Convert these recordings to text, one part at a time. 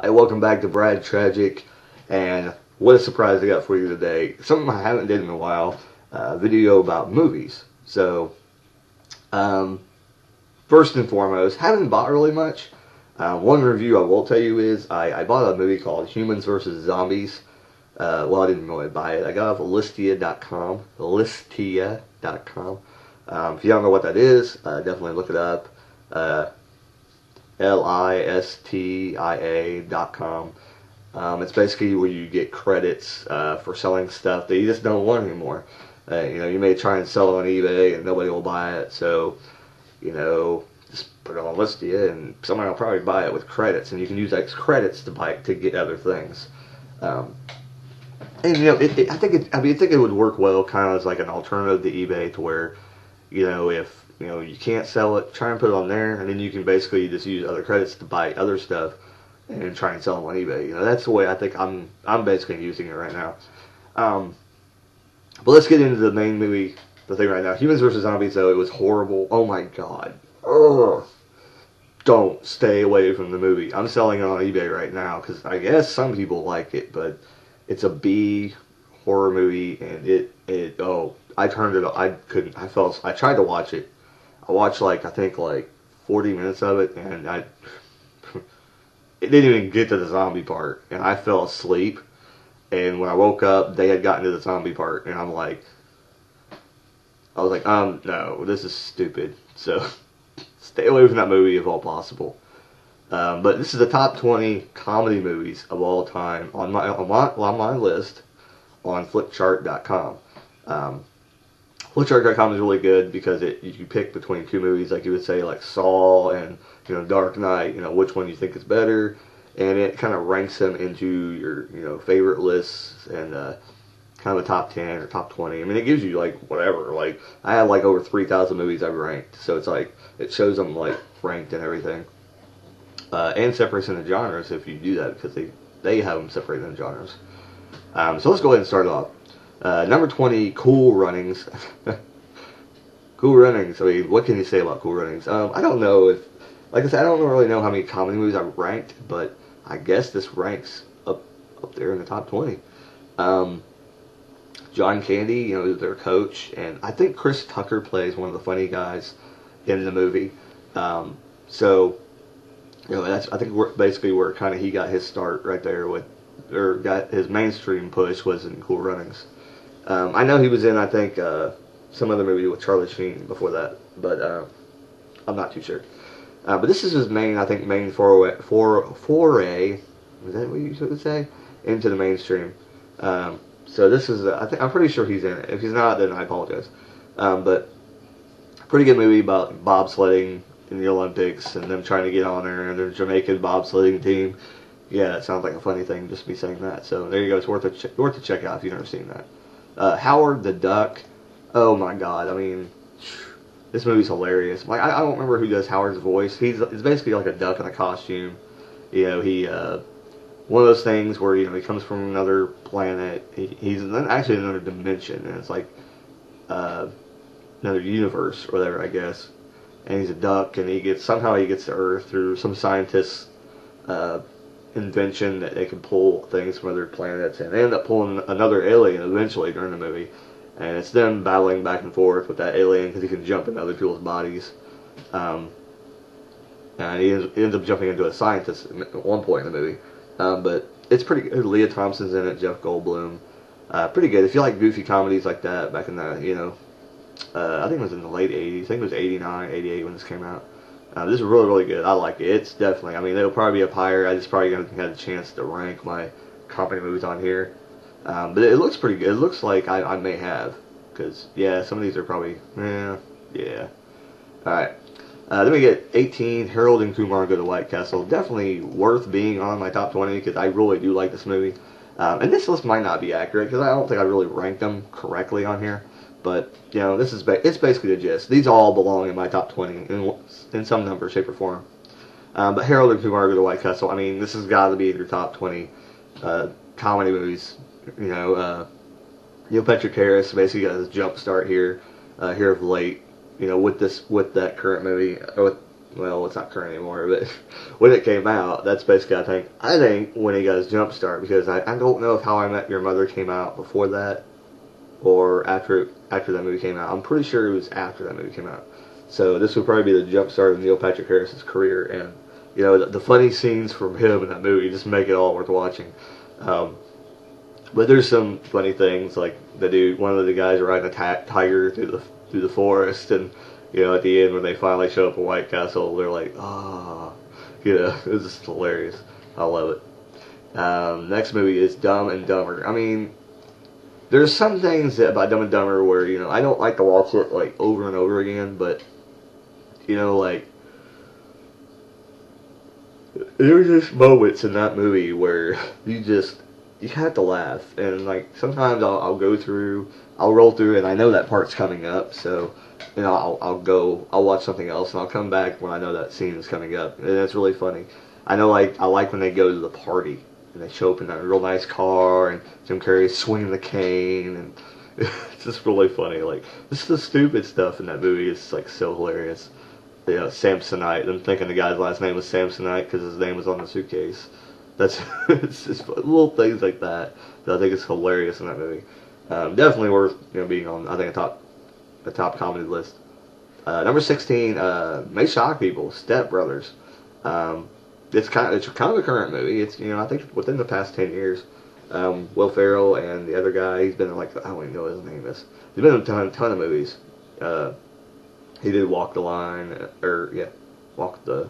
Hi, welcome back to Brad Tragic, and what a surprise I got for you today. Something I haven't did in a while, a video about movies. So, first and foremost, haven't bought really much. One review I will tell you is I bought a movie called Humans vs. Zombies. Well, I didn't really buy it. I got it off of Listia.com. Listia.com. If you don't know what that is, definitely look it up. Listia.com. It's basically where you get credits for selling stuff that you just don't want anymore. You may try and sell it on eBay and nobody will buy it, so just put it on Listia and somebody will probably buy it with credits, and you can use those credits to buy to get other things. And I think it would work well, kind of as like an alternative to eBay, to where if you can't sell it, try and put it on there, and then you can basically just use other credits to buy other stuff and try and sell them on eBay. That's the way I think I'm basically using it right now. But let's get into the main movie, the thing right now. Humans vs. Zombies, though, it was horrible. Oh my god. Ugh. Don't stay away from the movie. I'm selling it on eBay right now because I guess some people like it, but it's a B horror movie, and I turned it. I couldn't. I tried to watch it. I watched I think 40 minutes of it, and it didn't even get to the zombie part, and I fell asleep. And when I woke up, they had gotten to the zombie part, and I was like, no, this is stupid. So stay away from that movie if all possible. But this is the top 20 comedy movies of all time on my list on Flickchart.com. Flickchart.com is really good because you pick between two movies, like you would say, like Saw and Dark Knight. Which one you think is better, and it kind of ranks them into your favorite lists and kind of a top 10 or top 20. I mean, it gives you whatever. I have over 3,000 movies I've ranked, so it's it shows them ranked and everything, and separates into genres if you do that, because they have them separated into genres. So let's go ahead and start off. Number 20, Cool Runnings. Cool Runnings. I mean, what can you say about Cool Runnings? I don't know like I said, I don't really know how many comedy movies I've ranked, but I guess this ranks up there in the top 20. John Candy, is their coach, and I think Chris Tucker plays one of the funny guys in the movie. So, that's, I think, basically where kind of he got his start right there or got his mainstream push was in Cool Runnings. I know he was in, I think, some other movie with Charlie Sheen before that, but I'm not too sure. But this is his main foray, was that what you should say? Into the mainstream. So this is, I'm pretty sure he's in it. If he's not, then I apologize. But pretty good movie about bobsledding in the Olympics and them trying to get on there and their Jamaican bobsledding team. Yeah, that sounds like a funny thing, just me saying that. So there you go. It's worth to check out if you've never seen that. Howard the Duck. Oh my God. I mean, this movie's hilarious. I don't remember who does Howard's voice. It's basically like a duck in a costume. He one of those things where he comes from another planet. He's actually in another dimension, and it's another universe or whatever, I guess. And he's a duck, and somehow he gets to Earth through some scientist's invention that they can pull things from other planets, and they end up pulling another alien eventually during the movie, and it's them battling back and forth with that alien because he can jump into other people's bodies, and he ends up jumping into a scientist at one point in the movie, but it's pretty good. Leah Thompson's in it, Jeff Goldblum, pretty good. If you like goofy comedies like that back in the I think it was in the late 80s, I think it was 89, 88 when this came out. This is really, really good. I like it. It's definitely, it'll probably be up higher. I just probably haven't had a chance to rank my comedy movies on here. But it looks pretty good. It looks like I may have. Because, yeah, some of these are probably, yeah. Alright. Then we get 18, Harold and Kumar Go to White Castle. Definitely worth being on my top 20 because I really do like this movie. And this list might not be accurate because I don't think I really ranked them correctly on here. But, this is it's basically the gist. These all belong in my top 20 in some number, shape, or form. But Harold and Kumar Go to White Castle, this has got to be in your top 20 comedy movies. Neil Patrick Harris basically got his jump start here of late, with that current movie, with well, it's not current anymore, but when it came out, that's basically I think when he got his jump start, because I don't know if How I Met Your Mother came out before that or after that movie came out. I'm pretty sure it was after that movie came out. So this would probably be the jump start of Neil Patrick Harris's career, and you know the funny scenes from him in that movie just make it all worth watching. Um, but there's some funny things like one of the guys riding a tiger through the forest, and you know at the end when they finally show up at White Castle, they're like, ah, you know, it's just hilarious. I love it. Next movie is Dumb and Dumber. I mean, there's some things about Dumb and Dumber where you know I don't like to watch it like over and over again, but you know like there's just moments in that movie where you have to laugh, and like sometimes I'll roll through, and I know that part's coming up, so you know I'll watch something else, and I'll come back when I know that scene is coming up, and it's really funny. I know I like when they go to the party and they show up in a real nice car, and Jim Carrey's swinging the cane, and it's just really funny. Like this is the stupid stuff in that movie is like so hilarious. You know, Samsonite. I'm thinking the guy's last name was Samsonite because his name was on the suitcase. That's it's just little things like that I think is hilarious in that movie. Definitely worth being on I think a top comedy list. Number 16 may shock people. Step Brothers. It's kind of a current movie. It's I think within the past 10 years. Will Ferrell and the other guy. He's been in like I don't even know what his name is. He's been in a ton of movies. He did Walk the Line, Walk the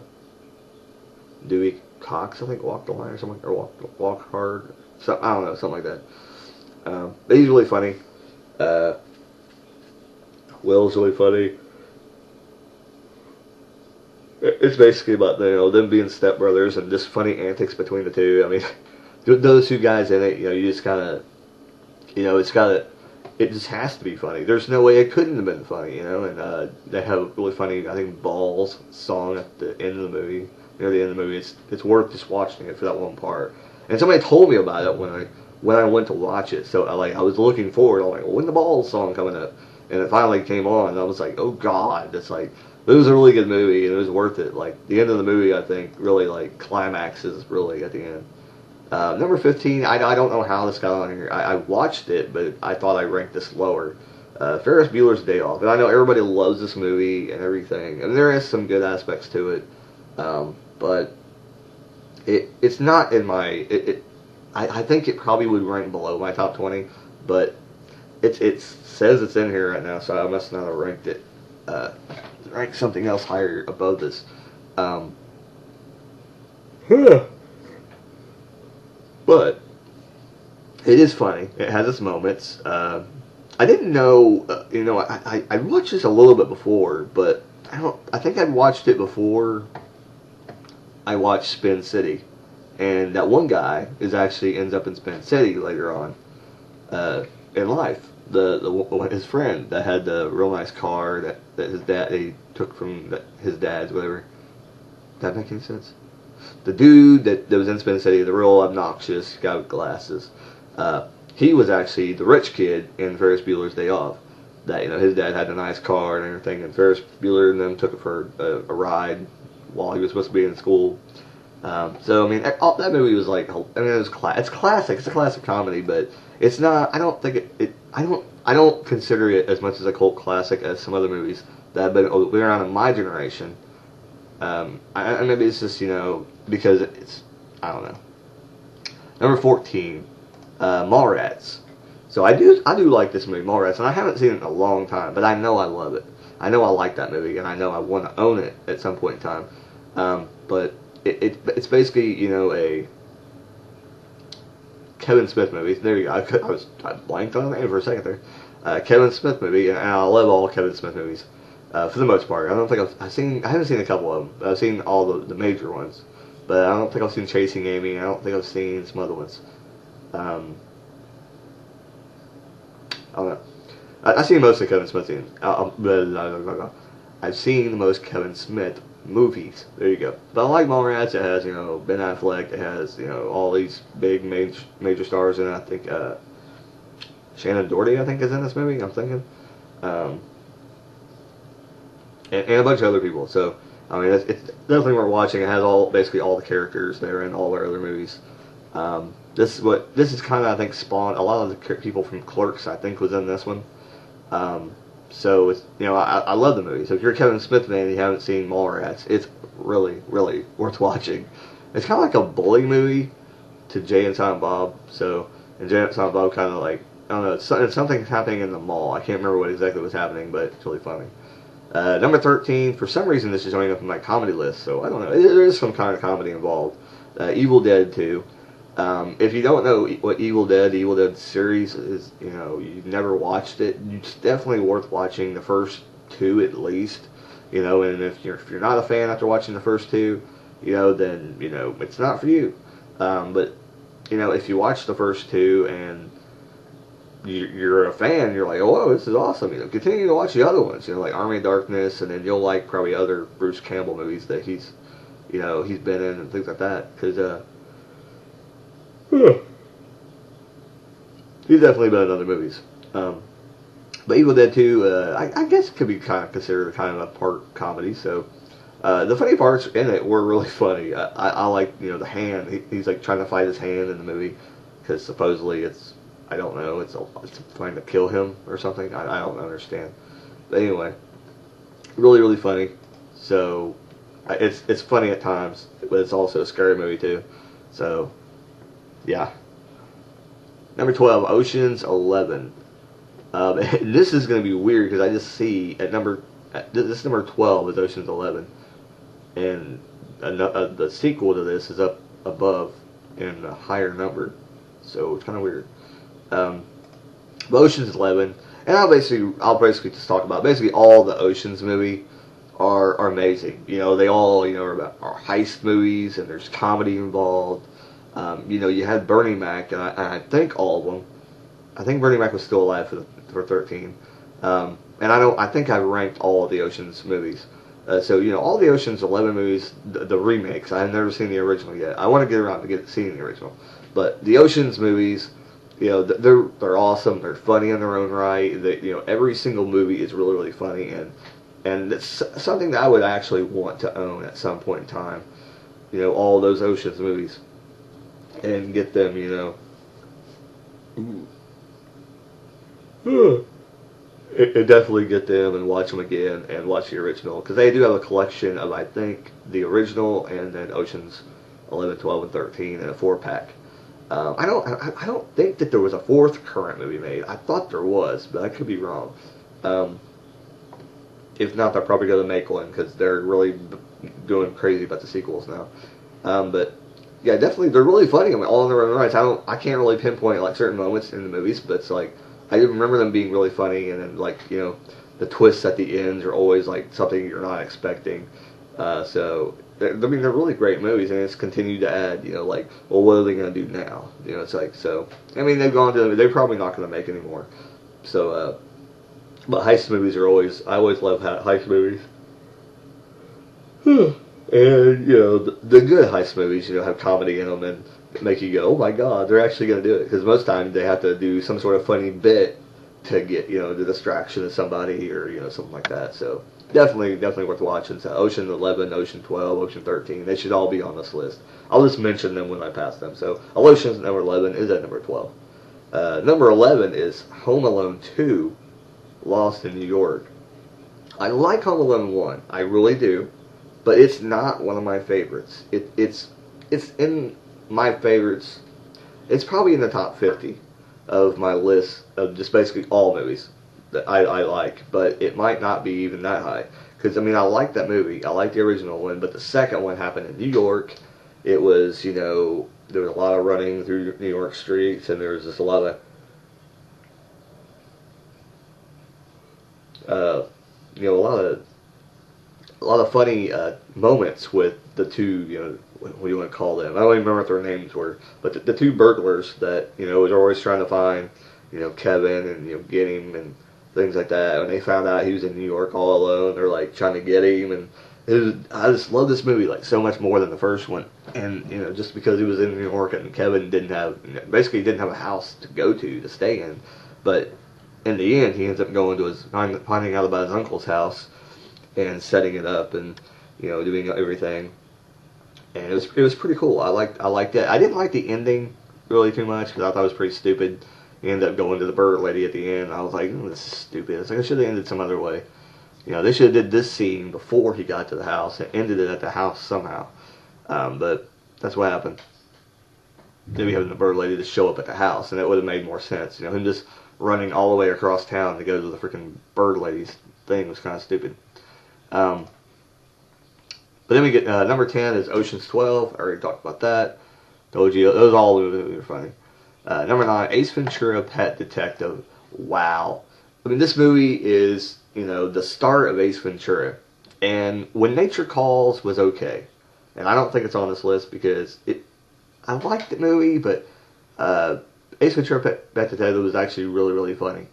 Dewey Cox, I think, Walk the Line or something, or Walk Hard, I don't know, something like that. But he's really funny. Will's really funny. It's basically about them being stepbrothers and just funny antics between the two. I mean, those two guys in it, you just kind of, it just has to be funny. There's no way it couldn't have been funny, and they have a really funny, I think, Balls song at the end of the movie. Near the end of the movie, it's worth just watching it for that one part. And somebody told me about it when I went to watch it. So I was looking forward. I'm like, when the Balls song coming up? And it finally came on, and I was like, oh God, it's like it was a really good movie, and it was worth it. Like the end of the movie, I think, really like climaxes really at the end. Number 15, I don't know how this got on here. I watched it, but I thought I ranked this lower. Ferris Bueller's Day Off. And I know everybody loves this movie and everything. And there is some good aspects to it. But it's not in my... I think it probably would rank below my top 20. But it says it's in here right now, so I must not have ranked it. Ranked something else higher above this. But it is funny. It has its moments. I didn't know. I watched this a little bit before, but I think I'd watched it before I watched Spin City, and that one guy actually ends up in Spin City later on in life. His friend that had the real nice car that his dad he took from his dad's whatever. Does that make any sense? The dude that was in Spin City, the real obnoxious guy with glasses, he was actually the rich kid in Ferris Bueller's Day Off. That his dad had a nice car and everything, and Ferris Bueller and them took it for a ride while he was supposed to be in school. So I mean, that movie was like, it's classic. It's a classic comedy, but it's not. I don't think I don't consider it as much as a cult classic as some other movies that have been around in my generation. Maybe it's just because it's I don't know. Number 14, Mallrats. So I do like this movie, Mallrats, and I haven't seen it in a long time, but I know I love it. I know I like that movie, and I know I want to own it at some point in time. But it's basically a Kevin Smith movie. There you go. I blanked on the name for a second there. Kevin Smith movie, and I love all Kevin Smith movies. For the most part, I don't think I haven't seen a couple of them. I've seen all the major ones, but I don't think I've seen Chasing Amy. I don't think I've seen some other ones. I don't know. I've seen most of Kevin Smith scenes. I've seen most Kevin Smith movies. There you go. But I like Mallrats. It has Ben Affleck. It has all these big major stars in it. I think Shannon Doherty I think is in this movie. I'm thinking. And a bunch of other people. So I mean, it's definitely worth watching. It has basically all the characters that are in all their other movies. This is kind of, I think, spawned a lot of the people from Clerks. I think was in this one. Um, so it's, I love the movie. So if you're a Kevin Smith fan and you haven't seen Mallrats, it's really really worth watching. It's kind of like a bully movie to Jay and Silent Bob. So and Jay and Silent Bob kind of like, I don't know, it's something happening in the mall. I can't remember what exactly was happening, but it's really funny. Number 13, for some reason this is showing up in my comedy list, so I don't know. There is some kind of comedy involved. Evil Dead 2. If you don't know what the Evil Dead series is, you've never watched it, it's definitely worth watching the first two at least. And if you're not a fan after watching the first two, then it's not for you. But if you watch the first two and you're a fan, you're like, oh, this is awesome. Continue to watch the other ones. Like Army of Darkness, and then you'll like probably other Bruce Campbell movies that he's been in and things like that. Because he's definitely been in other movies. But Evil Dead 2, I guess could be kind of considered kind of a part comedy. So the funny parts in it were really funny. I like the hand. He's like trying to fight his hand in the movie because supposedly it's, I don't know, it's trying to kill him or something. I don't understand. But anyway, really really funny. So it's funny at times, but it's also a scary movie too. So yeah. Number 12, Ocean's 11. This is going to be weird because I just see this number 12 is Ocean's 11, and the sequel to this is up above in a higher number, so it's kind of weird. But Ocean's 11, and I'll basically just talk about basically all the Ocean's movie are amazing. They all are heist movies, and there's comedy involved. You had Bernie Mac, and I think all of them. I think Bernie Mac was still alive for 13. And I think I ranked all of the Ocean's movies. So all the Ocean's 11 movies, the remakes. I've never seen the seeing yet. I want to get around to seeing the original. But the Ocean's movies, they're awesome. They're funny in their own right. Every single movie is really really funny, and it's something that I would actually want to own at some point in time. All those Ocean's movies, and get them. It definitely get them and watch them again and watch the original, because they do have a collection of, I think, the original and then Ocean's 11, 12, and 13 in a 4-pack. I don't think that there was a fourth current movie made. I thought there was, but I could be wrong. If not, they're probably going to make one because they're really doing crazy about the sequels now. But yeah, definitely they're really funny. I mean, all in their own rights. I can't really pinpoint like certain moments in the movies, but it's like I remember them being really funny, and then like the twists at the ends are always like something you're not expecting. So they're really great movies, and it's continued to add. Like, well, what are they going to do now? It's like, so I mean, they've gone to, they're probably not going to make any more. So, but heist movies are I always love heist movies. And the good heist movies, have comedy in them and make you go, oh my god, they're actually going to do it, because most times they have to do some sort of funny bit to get the distraction of somebody or something like that. So definitely worth watching. So Ocean 11, Ocean 12, Ocean 13, they should all be on this list. I'll just mention them when I pass them. So Ocean's number 11 is at number 12. Number 11 is Home Alone 2, Lost in New York. I like Home Alone 1, I really do, but it's not one of my favorites. It's in my favorites. It's probably in the top 50 of my list of just basically all movies that I like, but it might not be even that high. Because, I mean, I like that movie. I like the original one, but the second one happened in New York. It was, there was a lot of running through New York streets, and there was just a lot of, a lot of funny moments with the two, what do you want to call them? I don't even remember what their names were, but the two burglars that, was always trying to find, Kevin and, get him and things like that. When they found out he was in New York all alone, they're like trying to get him, and I just love this movie like so much more than the first one. And, just because he was in New York and Kevin basically didn't have a house to go to stay in. But in the end, he ends up going to finding out about his uncle's house and setting it up, and doing everything, and it was pretty cool. I liked it. I didn't like the ending really too much because I thought it was pretty stupid. He ended up going to the bird lady at the end. I was like, this is stupid. It's like I should have ended some other way. They should have did this scene before he got to the house and ended it at the house somehow. But that's what happened. Maybe having the bird lady to show up at the house, and it would have made more sense. Him just running all the way across town to go to the freaking bird lady's thing was kind of stupid. But then we get number 10 is Ocean's 12. I already talked about that. Told you those all were funny. Number 9, Ace Ventura: Pet Detective. Wow. I mean, this movie is the start of Ace Ventura, and When Nature Calls was okay, and I don't think it's on this list because I liked the movie, but Ace Ventura: Pet Detective was actually really, really funny.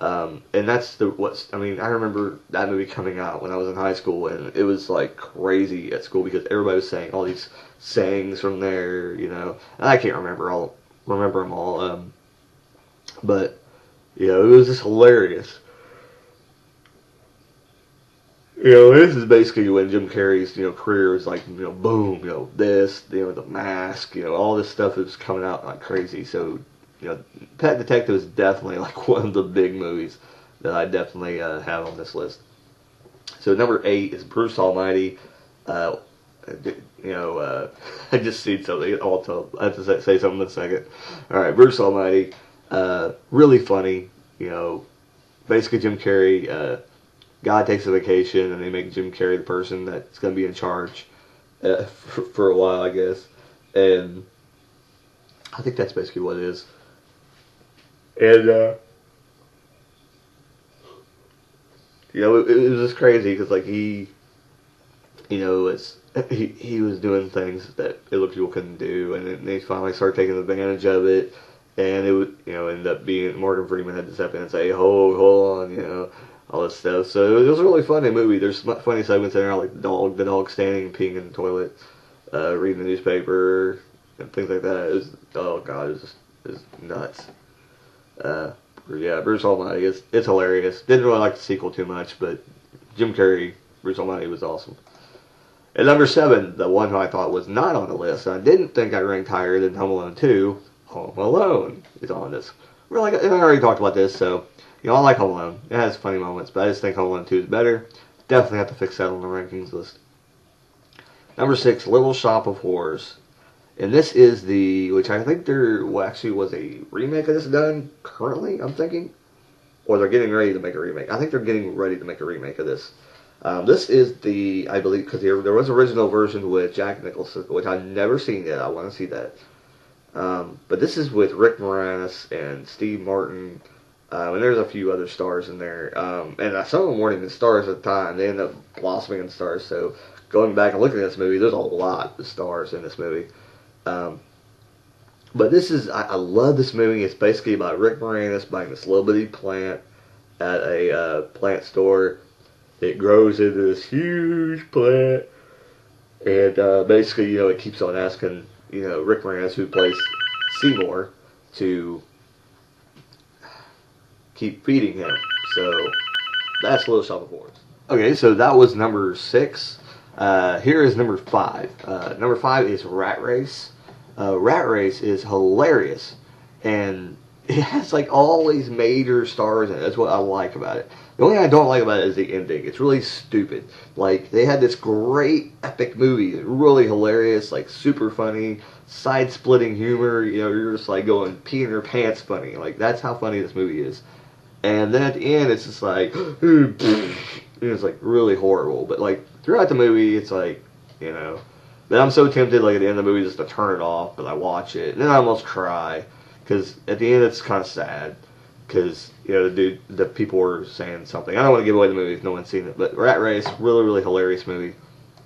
And that's I remember that movie coming out when I was in high school, and it was like crazy at school because everybody was saying all these sayings from there, and I can't remember them all. But it was just hilarious. This is basically when Jim Carrey's, career was like, boom, this, The Mask, all this stuff is coming out like crazy. So, Pet Detective is definitely like one of the big movies that I definitely have on this list. So number 8 is Bruce Almighty. I just seen something. I have to say something in a second. All right, Bruce Almighty, really funny. Basically Jim Carrey. God takes a vacation, and they make Jim Carrey the person that's going to be in charge for a while, I guess. And I think that's basically what it is. And it was just crazy because like he was doing things that other people couldn't do, and then they finally started taking advantage of it. And it would end up being Morgan Freeman had to step in and say, hold on, all this stuff. So it was a really funny movie. There's funny segments in there, like the dog standing and peeing in the toilet, reading the newspaper, and things like that. It was nuts. Yeah, Bruce Almighty, it's hilarious. Didn't really like the sequel too much, but Jim Carrey, Bruce Almighty was awesome. At number 7, the one who I thought was not on the list, and I didn't think I ranked higher than Home Alone 2, Home Alone is on this. I already talked about this, so I like Home Alone. It has funny moments, but I just think Home Alone 2 is better. Definitely have to fix that on the rankings list. Number 6, Little Shop of Horrors. And this is which I think there actually was a remake of this done currently, I'm thinking. Or they're getting ready to make a remake. I think they're getting ready to make a remake of this. This is I believe, because there was an original version with Jack Nicholson, which I've never seen yet. I want to see that. But this is with Rick Moranis and Steve Martin. And there's a few other stars in there. And some of them weren't even stars at the time. They ended up blossoming into stars. So going back and looking at this movie, there's a lot of stars in this movie. But I love this movie. It's basically about Rick Moranis buying this little bitty plant at a plant store. It grows into this huge plant. And basically, it keeps on asking, Rick Moranis, who plays Seymour, to keep feeding him. So that's Little Shop of Horrors. Okay, so that was number 6. Here is number 5. Number 5 is Rat Race. Rat Race is hilarious, and it has like all these major stars in it. That's what I like about it. The only thing I don't like about it is the ending. It's really stupid. Like, they had this great epic movie, really hilarious, like super funny, side-splitting humor. You're just like going pee in your pants funny. Like, that's how funny this movie is. And then at the end, it's just like, it's like really horrible. But like throughout the movie, it's like, But I'm so tempted, like at the end of the movie, just to turn it off. But I watch it, and then I almost cry because at the end, it's kind of sad because the people were saying something. I don't want to give away the movie if no one's seen it, but Rat Race, really, really hilarious movie.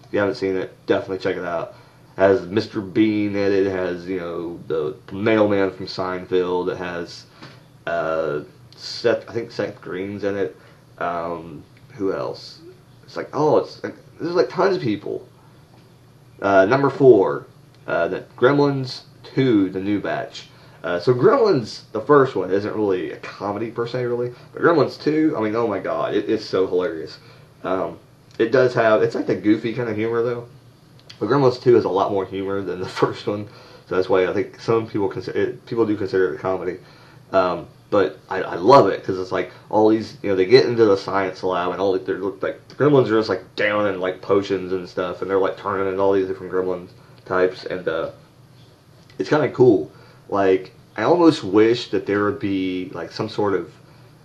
If you haven't seen it, definitely check it out. It has Mr. Bean in it. It has the mailman from Seinfeld. It has Seth Green's in it. Who else? It's like, there's like tons of people. Number 4, the Gremlins 2, The New Batch. So Gremlins, the first one, isn't really a comedy per se, really. But Gremlins 2, oh my God, it's so hilarious. it does have, it's like the goofy kind of humor though. But Gremlins 2 has a lot more humor than the first one, so that's why I think some people consider it, people do consider it a comedy. But I love it because it's like all these, they get into the science lab and all they're like the Gremlins are just like down in like potions and stuff, and they're like turning into all these different Gremlin types, and it's kind of cool. Like I almost wish that there would be like some sort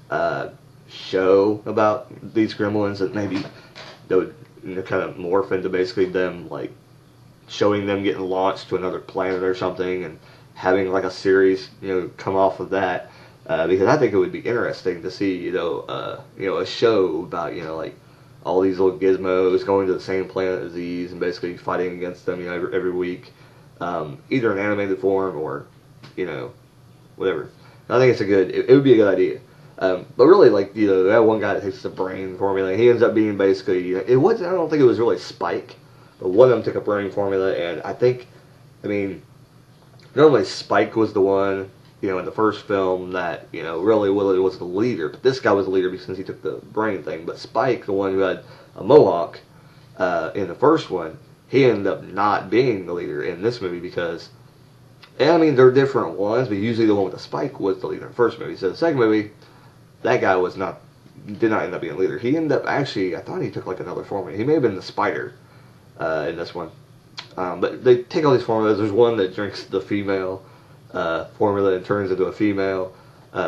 of show about these Gremlins that maybe that would kind of morph into basically them like showing them getting launched to another planet or something and having like a series come off of that because I think it would be interesting to see a show about like all these little gizmos going to the same planet as these and basically fighting against them every week, either in animated form or whatever. I think it's it would be a good idea. But really, like, that one guy that takes the brain formula, he ends up being basically, I don't think it was really Spike, but one of them took a brain formula, and normally Spike was the one, in the first film that, really was the leader, but this guy was the leader because he took the brain thing, but Spike, the one who had a mohawk, in the first one, he ended up not being the leader in this movie because, they're different ones, but usually the one with the spike was the leader in the first movie. So the second movie, that guy did not end up being a leader. He ended up actually, I thought he took like another formula. He may have been the spider in this one. But they take all these formulas. There's one that drinks the female formula and turns into a female,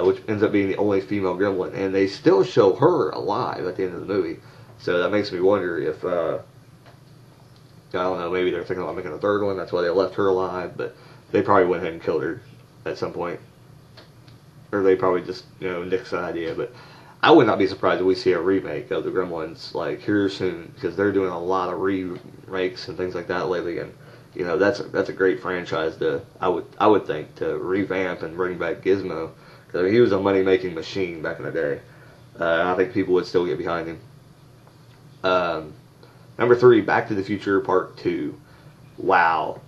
which ends up being the only female gremlin. And they still show her alive at the end of the movie. So that makes me wonder if, I don't know, maybe they're thinking about making a third one. That's why they left her alive. But they probably went ahead and killed her at some point. Or they probably just, nixed the idea. But I would not be surprised if we see a remake of the Gremlins, like, here soon. Because they're doing a lot of remakes and things like that lately. And, that's a great franchise I would think, to revamp and bring back Gizmo. Because he was a money-making machine back in the day. I think people would still get behind him. Number 3, Back to the Future Part 2. Wow.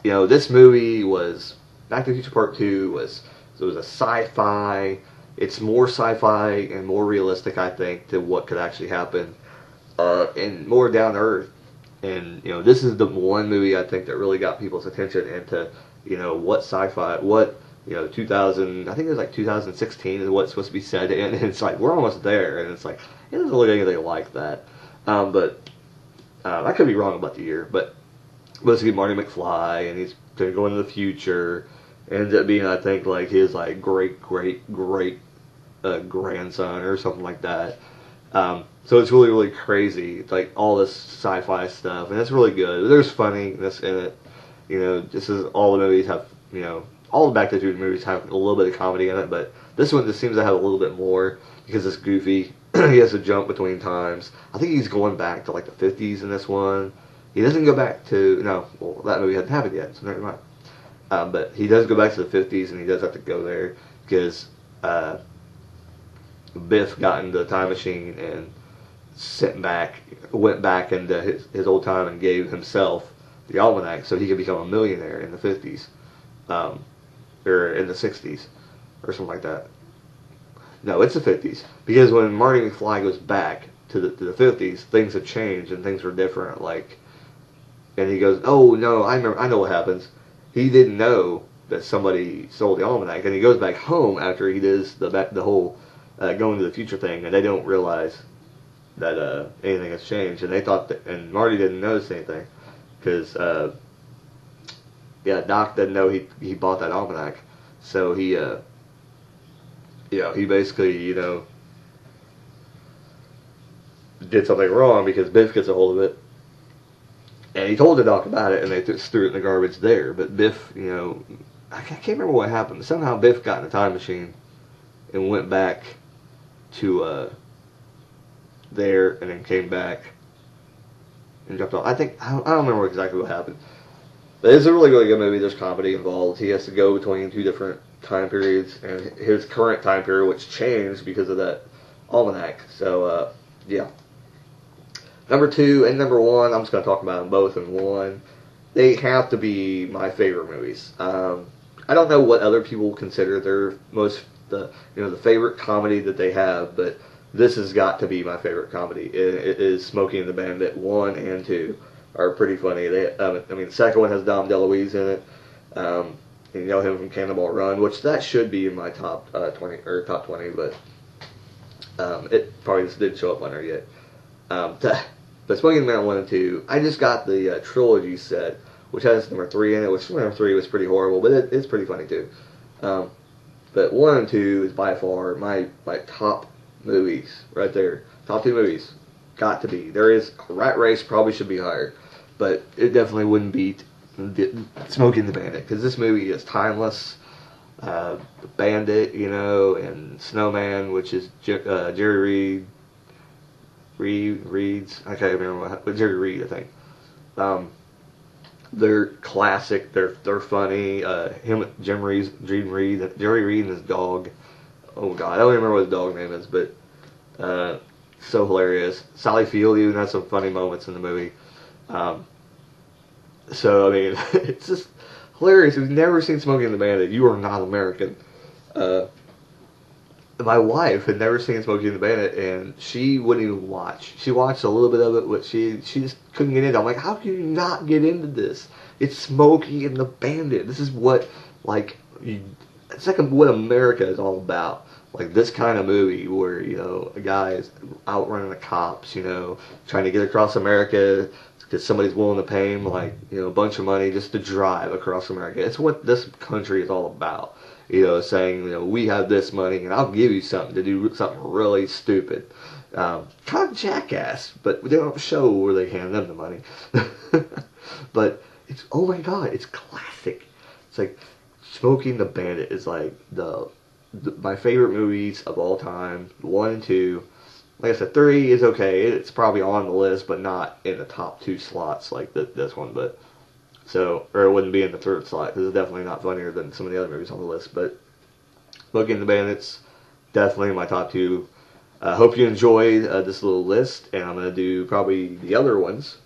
This movie was, Back to the Future Part 2 was a sci-fi. It's more sci-fi and more realistic, I think, to what could actually happen, and more down to earth. And this is the one movie I think that really got people's attention into what sci-fi, 2000, I think it was like 2016 is what's supposed to be said, and it's like we're almost there, and it's like it doesn't look anything like that. But I could be wrong about the year, but supposed to be Marty McFly, and he's going to go into the future. Ends up being, I think, like his like great grandson or something like that. So it's really, really crazy, like all this sci-fi stuff, and it's really good. There's funniness in it. This is all the movies have. All the Back to the Future movies have a little bit of comedy in it, but this one just seems to have a little bit more because it's goofy. He has to jump between times. I think he's going back to like the 50s in this one. He doesn't go back to that movie hadn't happened yet, so never mind. But he does go back to the 50s, and he does have to go there because Biff got into the time machine and went back into his old time and gave himself the almanac so he could become a millionaire in the 50s, or in the 60s, or something like that. No, it's the 50s because when Marty McFly goes back to the 50s, things have changed and things are different. Like, and he goes, "Oh no, I know what happens." He didn't know that somebody stole the almanac, and he goes back home after he does the whole going to the future thing, and they don't realize that anything has changed, and they thought that, and Marty didn't notice anything because Doc didn't know he bought that almanac, so he basically did something wrong because Biff gets a hold of it. And he told the Doc about it, and they threw it in the garbage there. But Biff, I can't remember what happened. Somehow Biff got in a time machine and went back to there, and then came back and jumped off. I don't remember exactly what happened. But it's a really, really good movie. There's comedy involved. He has to go between 2 different time periods, and his current time period, which changed because of that almanac. So, yeah. Number 2 and number 1, I'm just going to talk about them both in one. They have to be my favorite movies. I don't know what other people consider their the favorite comedy that they have, but this has got to be my favorite comedy. It is Smokey and the Bandit 1 and 2 are pretty funny. I mean, the second one has Dom DeLuise in it. You know him from Cannonball Run, which that should be in my top 20 or top 20, but it probably just didn't show up on there yet. But Smokey and the Bandit 1 and 2, I just got the trilogy set, which has number 3 in it, which number 3 was pretty horrible, but it's pretty funny too. But 1 and 2 is by far my top movies right there. Top 2 movies. Got to be. There is Rat Race probably should be higher, but it definitely wouldn't beat Smokey and the Bandit, because this movie is timeless. The Bandit, you know, and Snowman, which is Jerry Reed's. I can't remember but Jerry Reed, I think. They're classic. They're funny. Jerry Reed and his dog. Oh God, I don't even remember what his dog name is, but so hilarious. Sally Field even has some funny moments in the movie. So I mean, it's just hilarious. If you've never seen Smokey and the Bandit, you are not American. My wife had never seen Smokey and the Bandit, and she wouldn't even watch. She watched a little bit of it, but she just couldn't get into it. I'm like, how can you not get into this? It's Smokey and the Bandit. This is what, it's like what America is all about. Like this kind of movie where, you know, a guy is outrunning the cops, you know, trying to get across America because somebody's willing to pay him, like, you know, a bunch of money just to drive across America. It's what this country is all about. You know, saying, you know, we have this money and I'll give you something to do something really stupid. Kind of Jackass, but they don't show where they hand them the money. But it's, oh my God, it's classic. It's like Smokey and the Bandit is like my favorite movies of all time. 1 and 2. Like I said, 3 is okay. It's probably on the list, but not in the top 2 slots like this one. But so, or it wouldn't be in the 3rd slot because it's definitely not funnier than some of the other movies on the list. But Smokey and the Bandit's definitely my top 2. Hope you enjoyed this little list, and I'm gonna do probably the other ones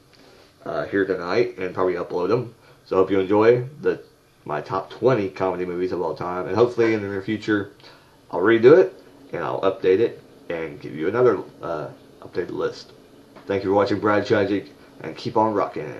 here tonight and probably upload them. So I hope you enjoy my top 20 comedy movies of all time, and hopefully in the near future I'll redo it and I'll update it and give you another updated list. Thank you for watching Brad Tragic, and keep on rocking.